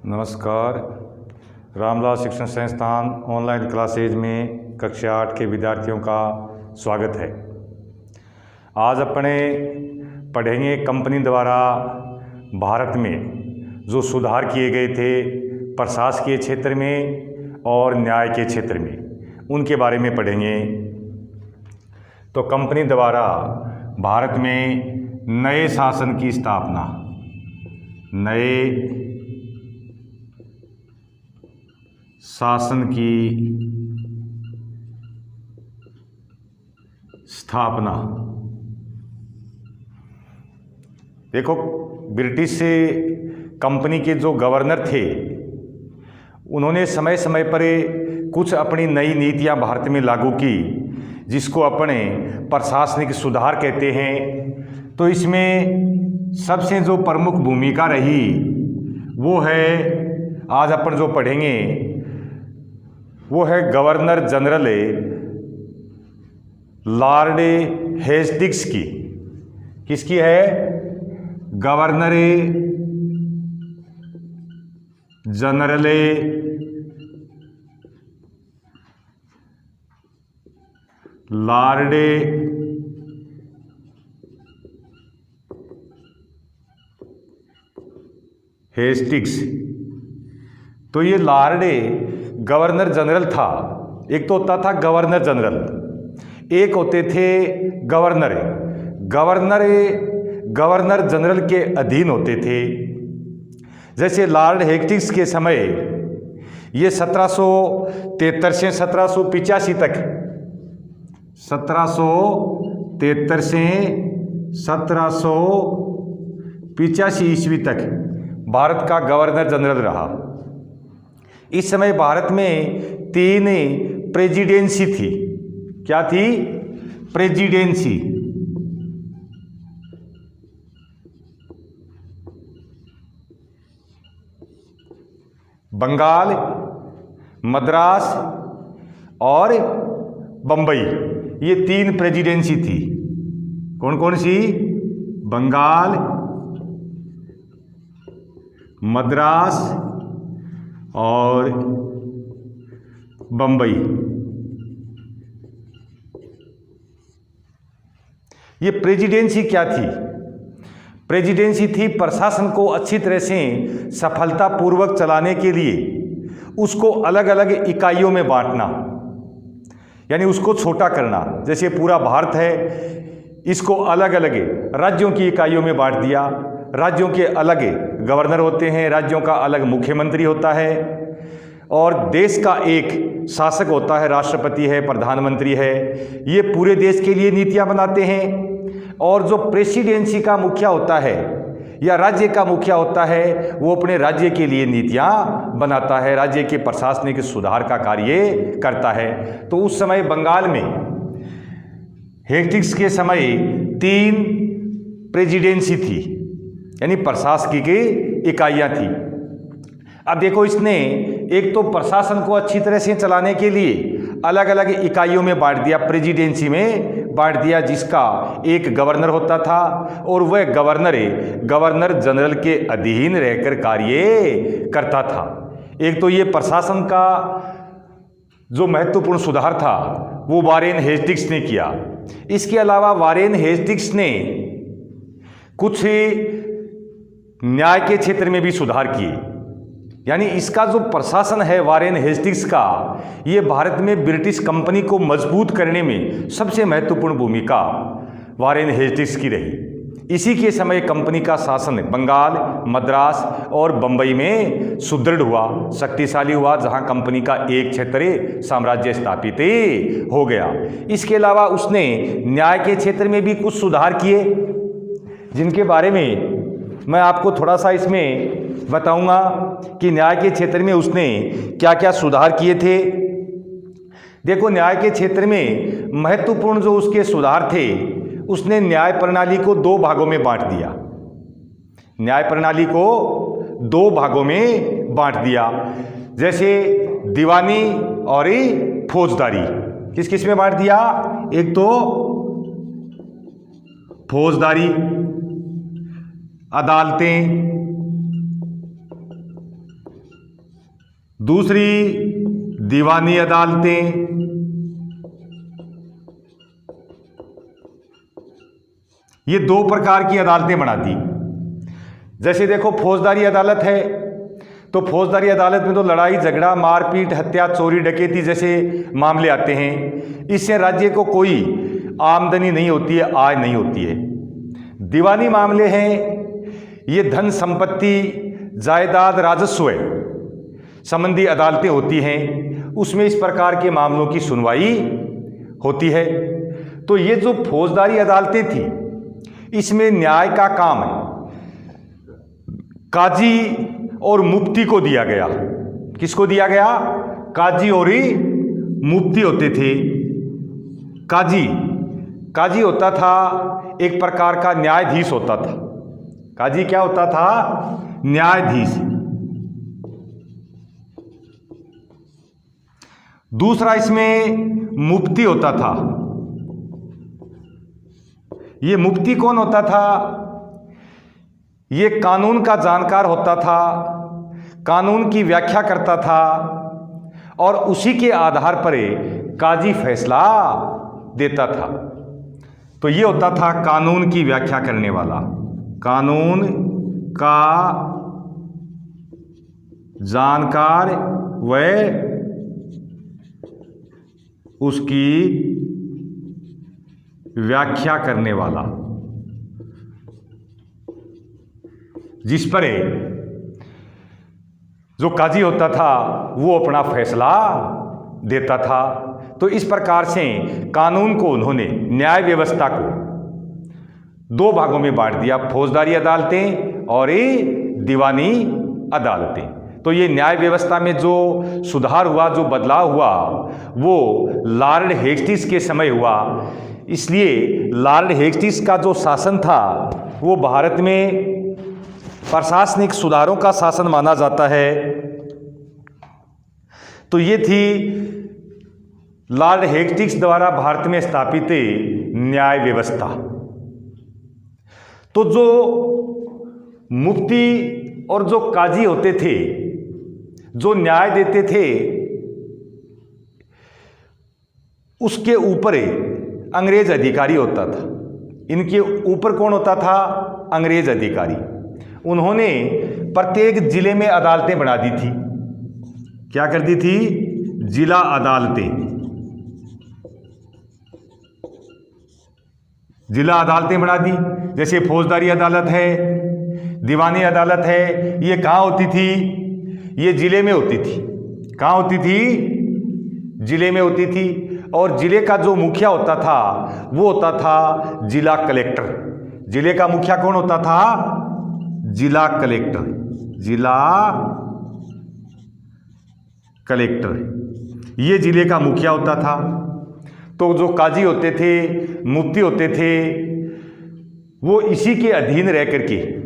नमस्कार। रामलाल शिक्षण संस्थान ऑनलाइन क्लासेज में कक्षा 8 के विद्यार्थियों का स्वागत है। आज अपने पढ़ेंगे कंपनी द्वारा भारत में जो सुधार किए गए थे प्रशासकीय क्षेत्र में और न्याय के क्षेत्र में, उनके बारे में पढ़ेंगे। तो कंपनी द्वारा भारत में नए शासन की स्थापना, नए शासन की स्थापना। देखो, ब्रिटिश कंपनी के जो गवर्नर थे उन्होंने समय समय पर कुछ अपनी नई नीतियां भारत में लागू की, जिसको अपने प्रशासनिक सुधार कहते हैं। तो इसमें सबसे जो प्रमुख भूमिका रही वो है, आज अपन जो पढ़ेंगे वो है गवर्नर जनरल लॉर्ड हेस्टिंग्स की। किसकी है? Governor general Lord Hastings. तो ये लॉर्ड गवर्नर जनरल था। एक तो होता था गवर्नर जनरल, एक होते थे गवर्नर। गवर्नर जनरल के अधीन होते थे। जैसे लॉर्ड हेस्टिंग्स के समय ये 1773 से 1785 तक, 1773 से 1785 ईस्वी तक भारत का गवर्नर जनरल रहा। इस समय भारत में 3 प्रेसिडेंसी थी। क्या थी? प्रेसिडेंसी। बंगाल, मद्रास और बंबई, ये 3 प्रेसिडेंसी थी। कौन कौन सी? बंगाल, मद्रास और बंबई। ये प्रेसिडेंसी क्या थी? प्रेसिडेंसी थी प्रशासन को अच्छी तरह से सफलतापूर्वक चलाने के लिए उसको अलग अलग इकाइयों में बांटना, यानी उसको छोटा करना। जैसे पूरा भारत है, इसको अलग अलग राज्यों की इकाइयों में बांट दिया। राज्यों के अलग गवर्नर होते हैं, राज्यों का अलग मुख्यमंत्री होता है, और देश का एक शासक होता है, राष्ट्रपति है, प्रधानमंत्री है। ये पूरे देश के लिए नीतियां बनाते हैं। और जो प्रेसिडेंसी का मुखिया होता है या राज्य का मुखिया होता है, वो अपने राज्य के लिए नीतियां बनाता है, राज्य के प्रशासनिक सुधार का कार्य करता है। तो उस समय बंगाल में हेस्टिंग्स के समय 3 प्रेसिडेंसी थी, यानी प्रशासनिक इकाइयां थी। अब देखो, इसने एक तो प्रशासन को अच्छी तरह से चलाने के लिए अलग अलग इकाइयों में बांट दिया, प्रेसिडेंसी में बांट दिया, जिसका एक गवर्नर होता था और वह गवर्नर जनरल के अधीन रहकर कार्य करता था। एक तो ये प्रशासन का जो महत्वपूर्ण सुधार था वो वारेन हेस्टिंग्स ने किया। इसके अलावा वारेन हेस्टिंग्स ने कुछ न्याय के क्षेत्र में भी सुधार किए। यानी इसका जो प्रशासन है वारेन हेस्टिंग्स का, ये भारत में ब्रिटिश कंपनी को मजबूत करने में सबसे महत्वपूर्ण भूमिका वारेन हेस्टिंग्स की रही। इसी के समय कंपनी का शासन बंगाल, मद्रास और बंबई में सुदृढ़ हुआ, शक्तिशाली हुआ, जहां कंपनी का एक क्षेत्र साम्राज्य स्थापित हो गया। इसके अलावा उसने न्याय के क्षेत्र में भी कुछ सुधार किए, जिनके बारे में मैं आपको थोड़ा सा इसमें बताऊंगा कि न्याय के क्षेत्र में उसने क्या क्या सुधार किए थे। देखो, न्याय के क्षेत्र में महत्वपूर्ण जो उसके सुधार थे, उसने न्याय प्रणाली को 2 भागों में बांट दिया। न्याय प्रणाली को 2 भागों में बांट दिया। जैसे दीवानी और फौजदारी। किस किस में बांट दिया? एक तो फौजदारी अदालतें, दूसरी दीवानी अदालतें, ये दो प्रकार की अदालतें बना दी। जैसे देखो फौजदारी अदालत है, तो फौजदारी अदालत में तो लड़ाई झगड़ा, मारपीट, हत्या, चोरी, डकैती जैसे मामले आते हैं। इससे राज्य को कोई आमदनी नहीं होती है, आय नहीं होती है। दीवानी मामले हैं, ये धन संपत्ति, जायदाद, राजस्व संबंधी अदालतें होती हैं। उसमें इस प्रकार के मामलों की सुनवाई होती है। तो ये जो फौजदारी अदालतें थी, इसमें न्याय का काम है काजी और मुफ्ती को दिया गया। किसको दिया गया? काजी और ही मुफ्ती होते थे। काजी होता था एक प्रकार का न्यायाधीश होता था। काजी क्या होता था? न्यायाधीश। दूसरा इसमें मुफ्ती होता था। ये मुफ्ती कौन होता था? ये कानून का जानकार होता था, कानून की व्याख्या करता था और उसी के आधार पर काजी फैसला देता था। तो ये होता था कानून की व्याख्या करने वाला, कानून का जानकार व उसकी व्याख्या करने वाला, जिस पर जो काजी होता था वो अपना फैसला देता था। तो इस प्रकार से कानून को उन्होंने, न्याय व्यवस्था को दो भागों में बांट दिया, फौजदारी अदालतें और ये दीवानी अदालतें। तो ये न्याय व्यवस्था में जो सुधार हुआ, जो बदलाव हुआ, वो लॉर्ड हेस्टिंग्स के समय हुआ। इसलिए लॉर्ड हेस्टिंग्स का जो शासन था वो भारत में प्रशासनिक सुधारों का शासन माना जाता है। तो ये थी लॉर्ड हेस्टिंग्स द्वारा भारत में स्थापित न्याय व्यवस्था। तो जो मुफ्ती और जो काजी होते थे, जो न्याय देते थे, उसके ऊपर अंग्रेज अधिकारी होता था। इनके ऊपर कौन होता था? अंग्रेज अधिकारी। उन्होंने प्रत्येक जिले में अदालतें बना दी थी। क्या कर दी थी? जिला अदालतें। जिला अदालतें बना दी। जैसे फौजदारी अदालत है, दीवानी अदालत है, ये कहाँ होती थी? ये जिले में होती थी। कहाँ होती थी? जिले में होती थी। और जिले का जो मुखिया होता था वो होता था जिला कलेक्टर। जिले का मुखिया कौन होता था? जिला कलेक्टर। जिला कलेक्टर ये जिले का मुखिया होता था। तो जो काजी होते थे, मुफ्ती होते थे, वो इसी के अधीन रह करके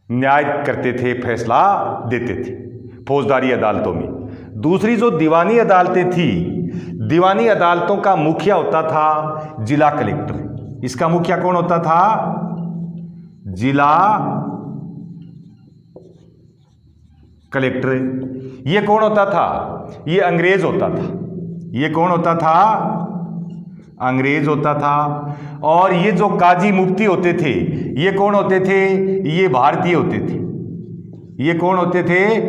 न्याय करते थे, फैसला देते थे फौजदारी अदालतों में। दूसरी जो दीवानी अदालतें थी, दीवानी अदालतों का मुखिया होता था जिला कलेक्टर। इसका मुखिया कौन होता था? जिला कलेक्टर। ये कौन होता था? ये अंग्रेज होता था। ये कौन होता था? अंग्रेज होता था। और ये जो काजी मुफ्ती होते थे, ये कौन होते थे? ये भारतीय होते थे। ये कौन होते थे?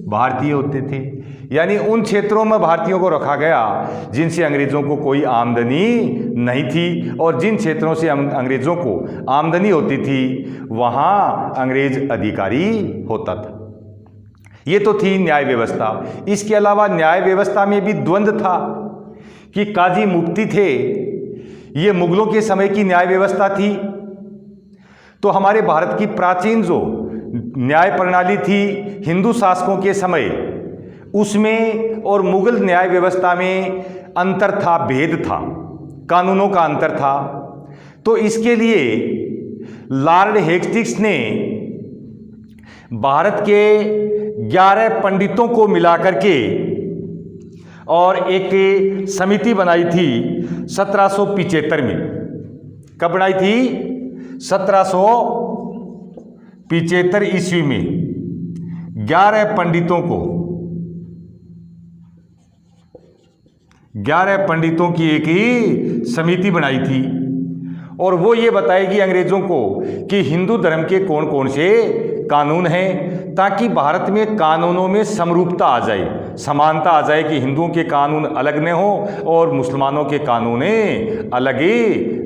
भारतीय होते थे। यानी उन क्षेत्रों में भारतीयों को रखा गया जिनसे अंग्रेजों को कोई आमदनी नहीं थी, और जिन क्षेत्रों से अंग्रेजों को आमदनी होती थी वहाँ अंग्रेज अधिकारी होता था। ये तो थी न्याय व्यवस्था। इसके अलावा न्याय व्यवस्था में भी द्वंद्व था कि काजी मुफ्ती थे, ये मुगलों के समय की न्याय व्यवस्था थी। तो हमारे भारत की प्राचीन जो न्याय प्रणाली थी हिंदू शासकों के समय, उसमें और मुगल न्याय व्यवस्था में अंतर था, भेद था, कानूनों का अंतर था। तो इसके लिए लॉर्ड हेस्टिंग्स ने भारत के 11 पंडितों को मिलाकर के और एक समिति बनाई थी 1775 में। कब बनाई थी? 1775 ईस्वी में 11 पंडितों की एक ही समिति बनाई थी और वो ये बताएगी अंग्रेजों को कि हिंदू धर्म के कौन कौन से कानून हैं, ताकि भारत में कानूनों में समरूपता आ जाए, समानता आ जाए कि हिंदुओं के कानून अलग न हो और मुसलमानों के कानून अलग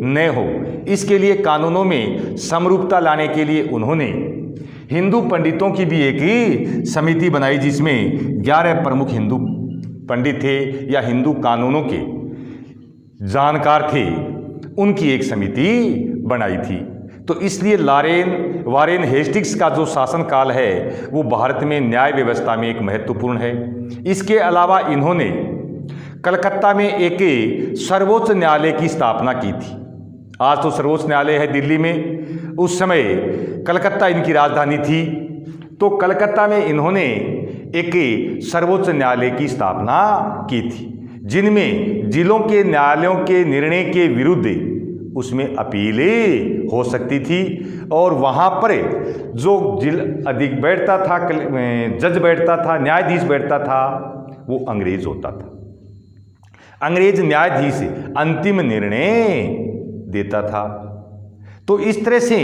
न हो। इसके लिए कानूनों में समरूपता लाने के लिए उन्होंने हिंदू पंडितों की भी एक ही समिति बनाई, जिसमें 11 प्रमुख हिंदू पंडित थे या हिंदू कानूनों के जानकार थे, उनकी एक समिति बनाई थी। तो इसलिए वारेन हेस्टिंग्स का जो शासनकाल है वो भारत में न्याय व्यवस्था में एक महत्वपूर्ण है। इसके अलावा इन्होंने कलकत्ता में एक सर्वोच्च न्यायालय की स्थापना की थी। आज तो सर्वोच्च न्यायालय है दिल्ली में, उस समय कलकत्ता इनकी राजधानी थी। तो कलकत्ता में इन्होंने एक सर्वोच्च न्यायालय की स्थापना की थी, जिनमें जिलों के न्यायालयों के निर्णय के विरुद्ध उसमें अपीलें हो सकती थी और वहाँ पर जो अधिक बैठता था, जज बैठता था, न्यायाधीश बैठता था, वो अंग्रेज होता था। अंग्रेज न्यायाधीश अंतिम निर्णय देता था। तो इस तरह से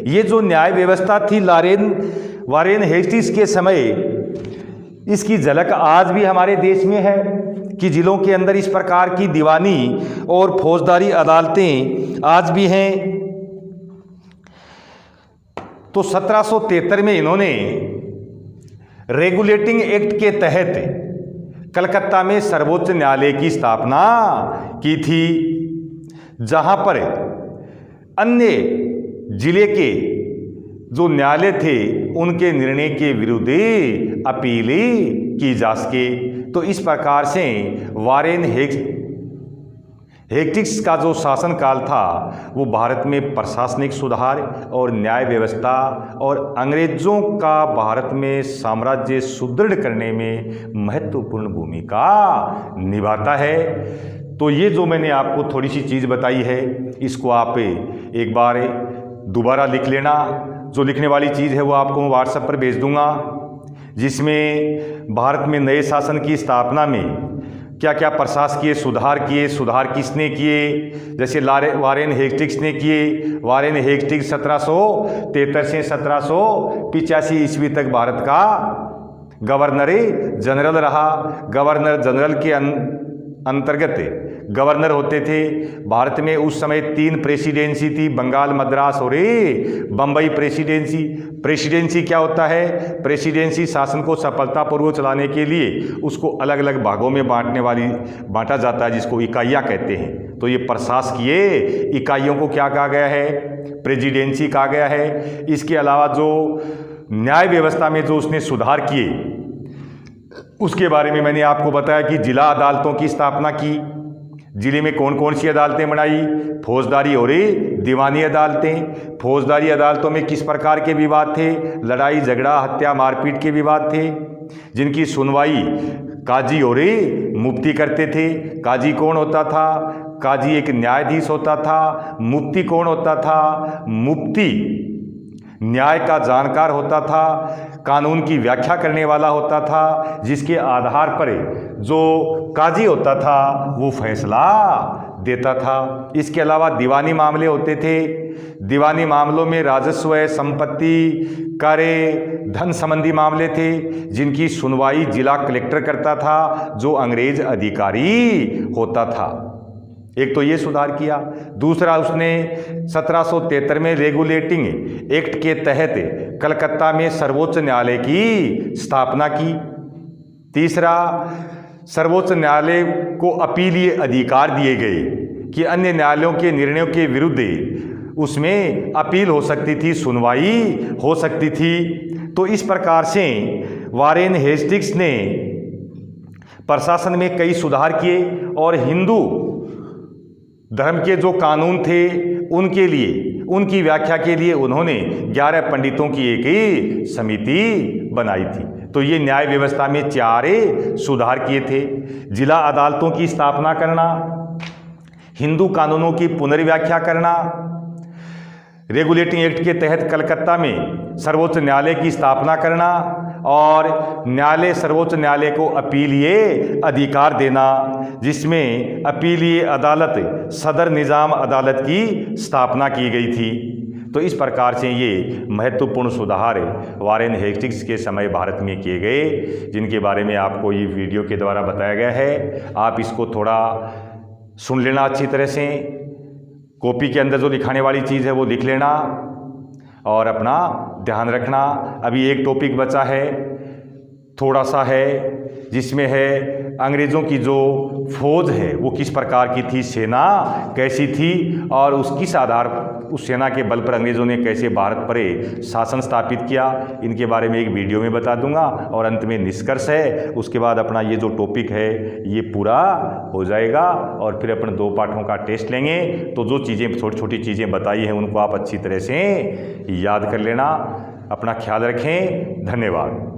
ये जो न्याय व्यवस्था थी वारेन हेस्टिंग्स के समय, इसकी झलक आज भी हमारे देश में है कि जिलों के अंदर इस प्रकार की दीवानी और फौजदारी अदालतें आज भी हैं। तो 1773 में इन्होंने रेगुलेटिंग एक्ट के तहत कलकत्ता में सर्वोच्च न्यायालय की स्थापना की थी, जहां पर अन्य जिले के जो न्यायालय थे उनके निर्णय के विरुद्ध अपीलें की जा सके। तो इस प्रकार से वारेन हेस्टिंग्स का जो शासनकाल था वो भारत में प्रशासनिक सुधार और न्याय व्यवस्था और अंग्रेजों का भारत में साम्राज्य सुदृढ़ करने में महत्वपूर्ण भूमिका निभाता है। तो ये जो मैंने आपको थोड़ी सी चीज़ बताई है, इसको आप एक बार दोबारा लिख लेना। जो लिखने वाली चीज़ है वो आपको मैं व्हाट्सएप पर भेज दूंगा, जिसमें भारत में नए शासन की स्थापना में क्या क्या प्रशासकीय सुधार किए, सुधार किसने किए, जैसे वारेन हेस्टिंग्स ने किए। वारेन हेस्टिंग्स 1773 से 1785 ईस्वी तक भारत का गवर्नर जनरल रहा। गवर्नर जनरल के अंतर्गत गवर्नर होते थे। भारत में उस समय 3 प्रेसिडेंसी थी, बंगाल, मद्रास और बम्बई प्रेसिडेंसी। प्रेसिडेंसी क्या होता है? प्रेसिडेंसी शासन को सफलतापूर्वक चलाने के लिए उसको अलग अलग भागों में बांटा जाता है, जिसको इकाइयाँ कहते हैं। तो ये प्रशासकीय इकाइयों को क्या कहा गया है? प्रेसिडेंसी कहा गया है। इसके अलावा जो न्याय व्यवस्था में जो उसने सुधार किए उसके बारे में मैंने आपको बताया कि जिला अदालतों की स्थापना की। जिले में कौन कौन सी अदालतें बनाई? फौजदारी और दीवानी अदालतें। फौजदारी अदालतों में किस प्रकार के विवाद थे? लड़ाई झगड़ा, हत्या, मारपीट के विवाद थे, जिनकी सुनवाई काजी और मुफ्ती करते थे। काजी कौन होता था? काजी एक न्यायाधीश होता था। मुफ्ती कौन होता था? मुफ्ती न्याय का जानकार होता था, कानून की व्याख्या करने वाला होता था, जिसके आधार पर जो काजी होता था वो फैसला देता था। इसके अलावा दीवानी मामले होते थे। दीवानी मामलों में राजस्व, संपत्ति, कर, धन संबंधी मामले थे, जिनकी सुनवाई जिला कलेक्टर करता था, जो अंग्रेज अधिकारी होता था। एक तो ये सुधार किया। दूसरा, उसने 1773 में रेगुलेटिंग एक्ट के तहत कलकत्ता में सर्वोच्च न्यायालय की स्थापना की। तीसरा, सर्वोच्च न्यायालय को अपीलीय अधिकार दिए गए कि अन्य न्यायालयों के निर्णयों के विरुद्ध उसमें अपील हो सकती थी, सुनवाई हो सकती थी। तो इस प्रकार से वारेन हेस्टिंग्स ने प्रशासन में कई सुधार किए और हिंदू धर्म के जो कानून थे उनके लिए, उनकी व्याख्या के लिए उन्होंने 11 पंडितों की एक ही समिति बनाई थी। तो ये न्याय व्यवस्था में 4 सुधार किए थे। जिला अदालतों की स्थापना करना, हिंदू कानूनों की पुनर्व्याख्या करना, रेगुलेटिंग एक्ट के तहत कलकत्ता में सर्वोच्च न्यायालय की स्थापना करना और न्यायालय, सर्वोच्च न्यायालय को अपीलीय अधिकार देना, जिसमें अपीलीय अदालत सदर निज़ाम अदालत की स्थापना की गई थी। तो इस प्रकार से ये महत्वपूर्ण सुधार वारेन हेस्टिंग्स के समय भारत में किए गए, जिनके बारे में आपको ये वीडियो के द्वारा बताया गया है। आप इसको थोड़ा सुन लेना अच्छी तरह से, कॉपी के अंदर जो लिखाने वाली चीज़ है वो लिख लेना और अपना ध्यान रखना। अभी एक टॉपिक बचा है, थोड़ा सा है, जिसमें है अंग्रेज़ों की जो फौज है वो किस प्रकार की थी, सेना कैसी थी और किस आधार, उस सेना के बल पर अंग्रेज़ों ने कैसे भारत पर शासन स्थापित किया। इनके बारे में एक वीडियो में बता दूंगा और अंत में निष्कर्ष है। उसके बाद अपना ये जो टॉपिक है ये पूरा हो जाएगा और फिर अपन 2 पाठों का टेस्ट लेंगे। तो जो चीज़ें, छोटी छोटी चीज़ें बताई हैं उनको आप अच्छी तरह से याद कर लेना। अपना ख्याल रखें। धन्यवाद।